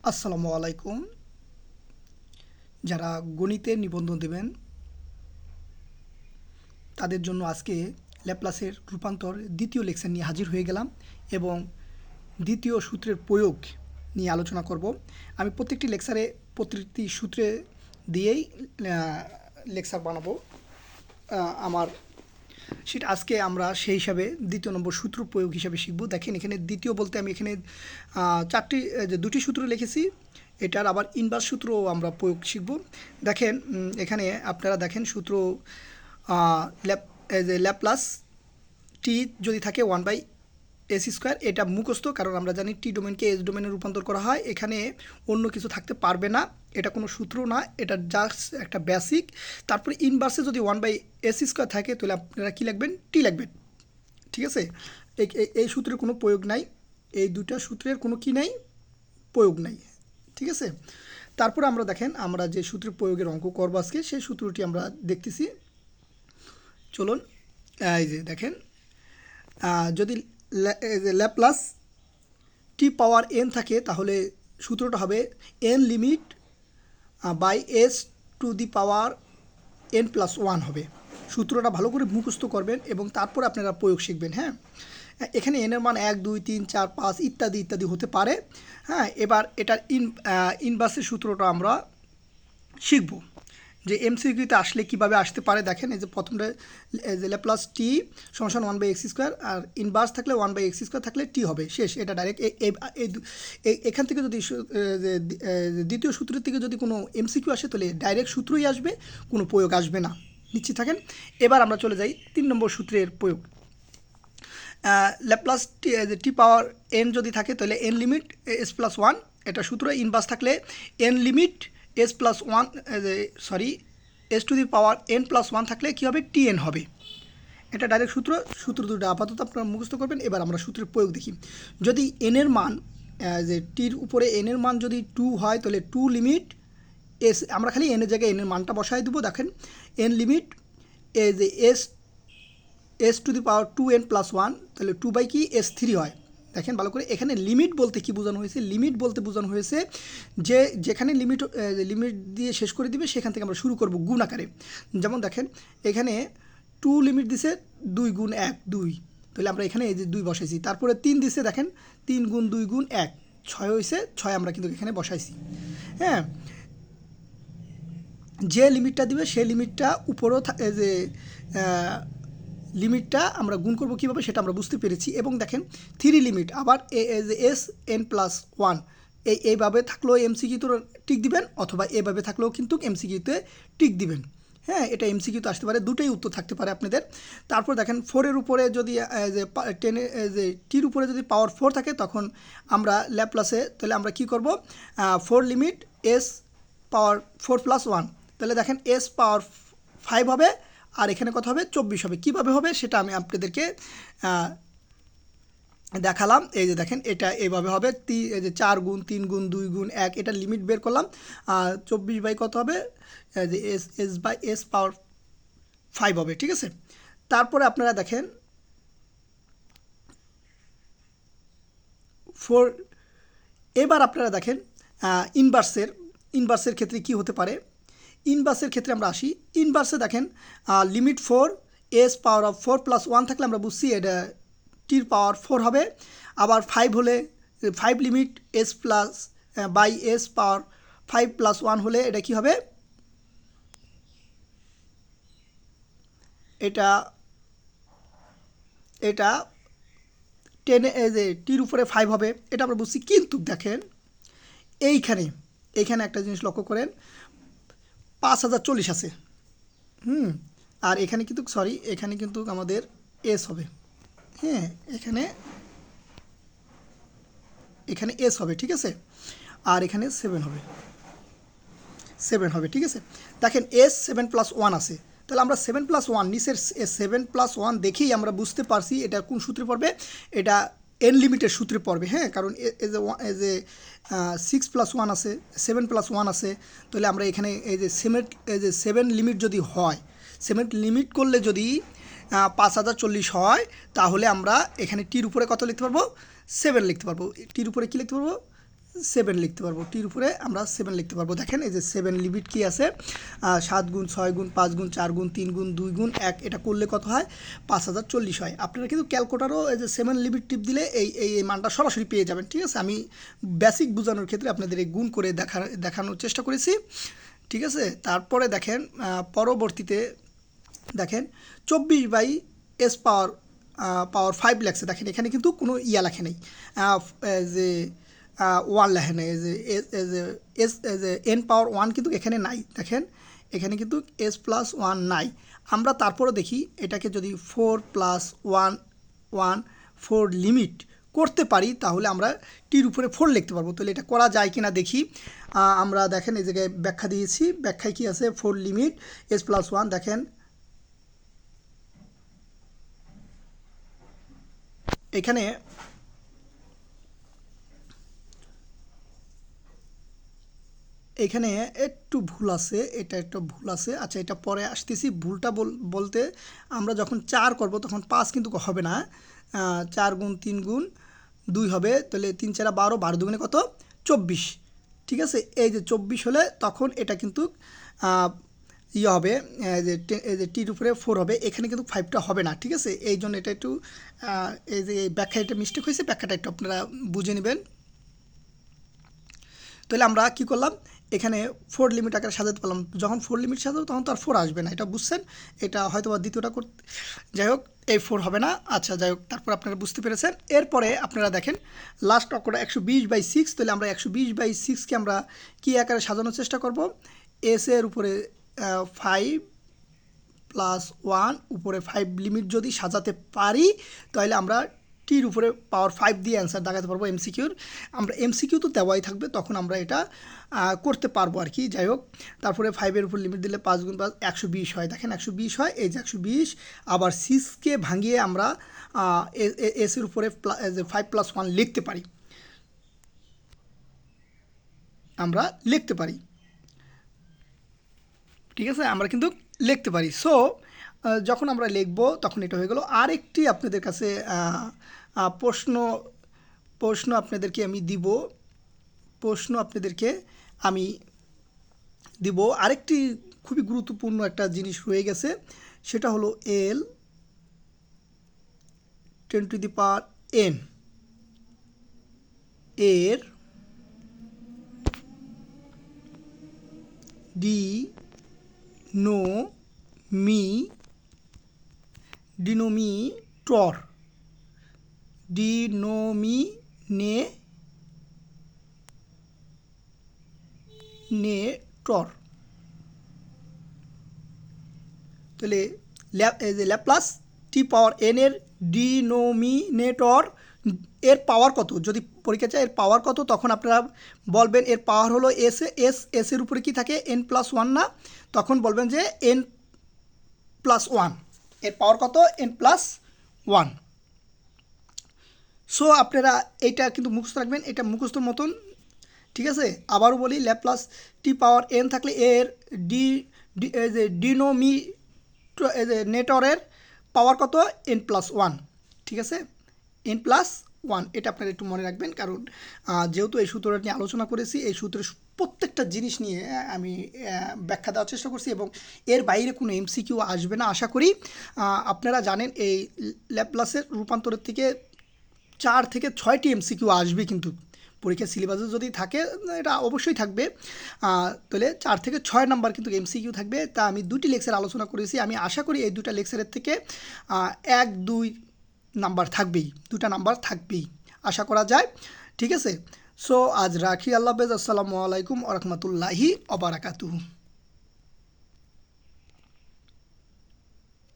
আসসালামু আলাইকুম। যারা গণিতে নিবন্ধন দেবেন তাদের জন্য আজকে ল্যাপ্লাসের রূপান্তর দ্বিতীয় লেকচার নিয়ে হাজির হয়ে গেলাম এবং দ্বিতীয় সূত্রের প্রয়োগ নিয়ে আলোচনা করব। আমি প্রত্যেকটি সূত্রে দিয়েই লেকচার বানাবো। আমার সেটা আজকে আমরা সেই হিসাবে দ্বিতীয় নম্বর সূত্র প্রয়োগ হিসাবে শিখব। দেখেন এখানে দ্বিতীয় বলতে আমি এখানে দুটি সূত্র লিখেছি। এটার আবার ইনভার্স সূত্রও আমরা প্রয়োগ শিখব। দেখেন এখানে আপনারা দেখেন সূত্র ল্যাপ্লাস টি যদি থাকে 1/s², এটা মুখস্থ, কারণ আমরা জানি টি ডোমেনকে এস ডোমেনে রূপান্তর করা হয়। এখানে অন্য কিছু থাকতে পারবে না, এটা কোনো সূত্র না, এটা জাস্ট একটা বেসিক। তারপরে ইনভার্সে যদি 1/s² থাকে তাহলে আপনারা কী লিখবেন? টি লিখবেন। ঠিক আছে, এই সূত্রের কোনো প্রয়োগ নাই, এই দুটা সূত্রের কোনো কি নাই, প্রয়োগ নাই। ঠিক আছে, তারপরে আমরা দেখেন আমরা যে সূত্রের প্রয়োগের অঙ্ক করব আজকে, সেই সূত্রটি আমরা দেখতেছি। চলুন, এই যে দেখেন, যদি ল্যাপ্লাস টি পাওয়ার এন থাকে তাহলে সূত্রটা হবে n limit by s to the power n+1 হবে। সূত্রটা ভালো করে মুখস্থ করবেন এবং তারপর আপনারা প্রয়োগ শিখবেন। হ্যাঁ, এখানে এনের মান 1 2 3 4 5 ইত্যাদি ইত্যাদি হতে পারে। হ্যাঁ, এবার এটার ইনভার্সের সূত্রটা আমরা শিখব যে এমসিকিউতে আসলে কিভাবে আসতে পারে। দেখেন এই যে প্রথমটা, যে ল্যাপ্লাস টি সমান 1/x², আর ইনভার্স থাকলে 1/x² থাকলে টি হবে, শেষ। এটা ডাইরেক্ট এখান থেকে যদি দ্বিতীয় সূত্রের থেকে যদি কোনো এমসিকিউ আসে তাহলে ডাইরেক্ট সূত্রই আসবে, কোনো প্রয়োগ আসবে না, নিশ্চিত থাকেন। এবার আমরা চলে যাই 3 নম্বর সূত্রের প্রয়োগ। ল্যাপ্লাস টি পাওয়ার এন যদি থাকে তাহলে এন লিমিট s+1, এটা সূত্র। ইনভার্স থাকলে N limit s+1 S to the power n+1 থাকলে কী হবে? টিএন হবে। এটা ডাইরেক্ট সূত্র দুটো আপাতত আপনারা মুখস্থ করবেন। এবার আমরা সূত্রের প্রয়োগ দেখি। যদি এনের মান যে টির উপরে এনের মান যদি 2 হয় তাহলে 2 লিমিট এস, আমরা খালি এনের জায়গায় এনের মানটা বসাই দেবো। দেখেন N limit S to the power 2n+1, তাহলে 2/s3 হয়। দেখেন ভালো করে, এখানে লিমিট বলতে কি বোঝানো হয়েছে? লিমিট বলতে বোঝানো হয়েছে যে যেখানে লিমিট দিয়ে শেষ করে দিবে সেখান থেকে আমরা শুরু করব গুণ আকারে। যেমন দেখেন এখানে 2 লিমিট দিছে 2 গুণ 1 2, তাহলে আমরা এখানে এই যে 2 বসাইছি। তারপরে 3 দিছে, দেখেন 3 গুণ 2 গুণ 1 6 হয়েছে, 6 আমরা কিন্তু এখানে বসাইছি। হ্যাঁ, যে লিমিটটা দিবে সেই লিমিটটা উপরেও যে লিমিটটা আমরা গুণ করব কীভাবে সেটা আমরা বুঝতে পেরেছি। এবং দেখেন 3 লিমিট আবার SN+1, এইভাবে থাকলেও এমসিকিউতে টিক দিবেন, অথবা এইভাবে থাকলেও কিন্তু এমসিকিউতে টিক দিবেন। হ্যাঁ, এটা এমসিকিউতে আসতে পারে, দুটোই উত্তর থাকতে পারে আপনাদের। তারপর দেখেন 4-এর উপরে যদি যে 10 যে টির উপরে যদি পাওয়ার 4 থাকে তখন আমরা ল্যাপ্লাসে তাহলে আমরা কি করব? 4 লিমিট s পাওয়ার 4+1, তাহলে দেখেন s পাওয়ার 5 হবে, আর এখানে কত হবে? 24 হবে। কীভাবে হবে সেটা আমি আপনাদেরকে দেখালাম। এই যে দেখেন এটা এইভাবে হবে, এই যে 4 গুণ 3 গুণ 2 গুণ 1, এটা লিমিট বের করলাম। 24 কত হবে? যে s পাওয়ার 5 হবে। ঠিক আছে, তারপরে আপনারা দেখেন 4, এবার আপনারা দেখেন ইনভার্সের ক্ষেত্রে কি হতে পারে। ইনভার্সের ক্ষেত্রে আমরা আসি। ইনভার্সে দেখেন লিমিট 4 s পাওয়ার অফ 4+1 থাকলে আমরা বুঝছি এটা টির পাওয়ার 4 হবে। আবার 5 হলে 5 limit s plus by s power 5+1 হলে এটা কি হবে? এটা 10 যে টির উপরে 5 হবে, এটা আমরা বুঝছি। কিন্তু দেখেন এইখানে একটা জিনিস লক্ষ্য করেন, 5040 আছে। আর এখানে কিন্তু এখানে কিন্তু আমাদের এস হবে। হ্যাঁ, এখানে এস হবে। ঠিক আছে, আর এখানে 7 হবে। ঠিক আছে, দেখেন এস 7+1 আছে, তাহলে আমরা 7+1 নিচের 7+1 দেখেই আমরা বুঝতে পারছি এটা কোন সূত্রে পড়বে। এটা এন লিমিটের সূত্রে পড়বে। হ্যাঁ, কারণ এজ এ 6+1 আছে, 7+1 আছে, তাহলে আমরা এখানে এই যে 7 লিমিট যদি হয়, 7 লিমিট করলে যদি 5040 হয়, তাহলে আমরা এখানে টির উপরে কত লিখতে পারবো? 7 লিখতে পারবো। টির উপরে কী লিখতে পারবো? 7 লিখতে পারবো, টির উপরে আমরা 7 লিখতে পারবো। দেখেন এই যে 7 লিমিট কি আছে, 7 গুণ 6 গুণ 5 গুণ 4 গুণ 3 গুণ 2 গুণ 1, এটা করলে কত হয়, 5040 হয়। আপনারা কিন্তু ক্যালকুলেটারও এই যে 7 লিমিট টিপ দিলে এই মানটা সরাসরি পেয়ে যাবেন, ঠিক আছে। আমি বেসিক বোঝানোর ক্ষেত্রে আপনাদের এই গুণ করে দেখানোর চেষ্টা করেছি, ঠিক আছে। তারপরে দেখেন পরবর্তীতে দেখেন 24/s পাওয়ার 5 লেখছে। দেখেন এখানে কিন্তু কোনো ইয়া লেখে নেই, যে 1 লেখে নেই, যে এন পাওয়ার 1 কিন্তু এখানে নাই। দেখেন এখানে কিন্তু s+1 নাই। আমরা তারপরে দেখি এটাকে যদি 4+1 লিমিট করতে পারি তাহলে আমরা টির উপরে 4 লিখতে পারবো। তাহলে এটা করা যায় কিনা দেখি। আমরা দেখেন এই জায়গায় ব্যাখ্যা দিয়েছি, ব্যাখ্যায় কি আছে, 4 লিমিট s+1, দেখেন এখানে একটু ভুল আছে, এটা একটু ভুল আছে। আচ্ছা এটা পরে আসতেছি। ভুলটা বলতে আমরা যখন 4 করব তখন 5 কিন্তু হবে না, 4 গুণ 3 গুণ 2 হবে, তাহলে 3 4 12, 12 দুগুণে কত, 24, ঠিক আছে। এই যে 24 হলে তখন এটা কিন্তু ইয়ে হবে, এই যে টির উপরে 4 হবে, এখানে কিন্তু 5টা হবে না, ঠিক আছে। এই জন্য এটা একটু এই যে ব্যাখ্যা এটা মিস্টেক হয়েছে, ব্যাখ্যাটা একটু আপনারা বুঝে নেবেন। তাহলে আমরা কি করলাম, এখানে 4 লিমিট আকারে সাজাতে পারলাম। যখন 4 লিমিট সাজাবো তখন তো আর 4 আসবে না, এটা বুঝছেন। এটা হয়তো বা দ্বিতীয়টা করতে, যাই হোক এই 4 হবে না। আচ্ছা যাই হোক, তারপর আপনারা বুঝতে পেরেছেন। এরপরে আপনারা দেখেন লাস্ট অঙ্কটা 120/6। তাহলে আমরা 120/6কে আমরা কি আকারে সাজানোর চেষ্টা করব, এস এর উপরে 5+1 উপরে 5 লিমিট যদি সাজাতে পারি তাহলে আমরা টির উপরে পাওয়ার 5 দিয়ে অ্যান্সার দেখাতে পারবো এমসিকিউর। আমরা এমসিকিউ তো দেওয়াই থাকবে, তখন আমরা এটা করতে পারবো আর কি। যাই হোক, তারপরে 5-এর উপর লিমিট দিলে 5 গুণ 5 120 হয়। দেখেন 120 হয়, এই যে 120। আবার 6কে ভাঙিয়ে আমরা এসের উপরে 5+1 লিখতে পারি, আমরা লিখতে পারি, ঠিক আছে, আমরা কিন্তু লিখতে পারি। সো যখন আমরা লিখব তখন এটা হয়ে গেল। আরেকটি আপনাদের কাছে প্রশ্ন আপনাদেরকে আমি দিব। আরেকটি খুবই গুরুত্বপূর্ণ একটা জিনিস রয়ে গেছে, সেটা হলো L 10⁻n এর ডিনোমিনেটর তাহলে ল্যাপ্লাস টি পাওয়ার এন এর ডিনোমিনেটর এর পাওয়ার কত, যদি পরীক্ষা চায় এর পাওয়ার কত, তখন আপনারা বলবেন এর পাওয়ার হলো এস এর উপরে কি থাকে, n+1 না, তখন বলবেন যে n+1, এর পাওয়ার কত, n+1। সো আপনারা এইটা কিন্তু মুখস্থ রাখবেন, এটা মুখস্থর মতন, ঠিক আছে। আবারও বলি, ল্যাপ্লাস টি পাওয়ার এন থাকলে এর ডিনোমিনেটরের পাওয়ার কত, n+1, ঠিক আছে, n+1। এটা আপনারা একটু মনে রাখবেন, কারণ যেহেতু এই সূত্রটা নিয়ে আলোচনা করেছি, এই সূত্রের প্রত্যেকটা জিনিস নিয়ে আমি ব্যাখ্যা দেওয়ার চেষ্টা করছি, এবং এর বাইরে কোনো এমসিকিউ আসবে না আশা করি। আপনারা জানেন এই ল্যাপ্লাসের রূপান্তরের থেকে 4 থেকে 6টি এমসিকিউ আসবে, কিন্তু পরীক্ষার সিলেবাসে যদি থাকে এটা অবশ্যই থাকবে। তাহলে 4 থেকে 6 নাম্বার কিন্তু এমসিকিউ থাকবে। তা আমি 2টি লেকচার আলোচনা করেছি, আমি আশা করি এই 2টা লেকচারের থেকে 1-2 নাম্বার থাকবেই, 2টা নাম্বার থাকবেই আশা করা যায়, ঠিক আছে। সো আজ রাখি, আল্লাহ হাফেজ, আসসালামু আলাইকুম ওয়া রাহমাতুল্লাহি ওয়া বারাকাতুহু।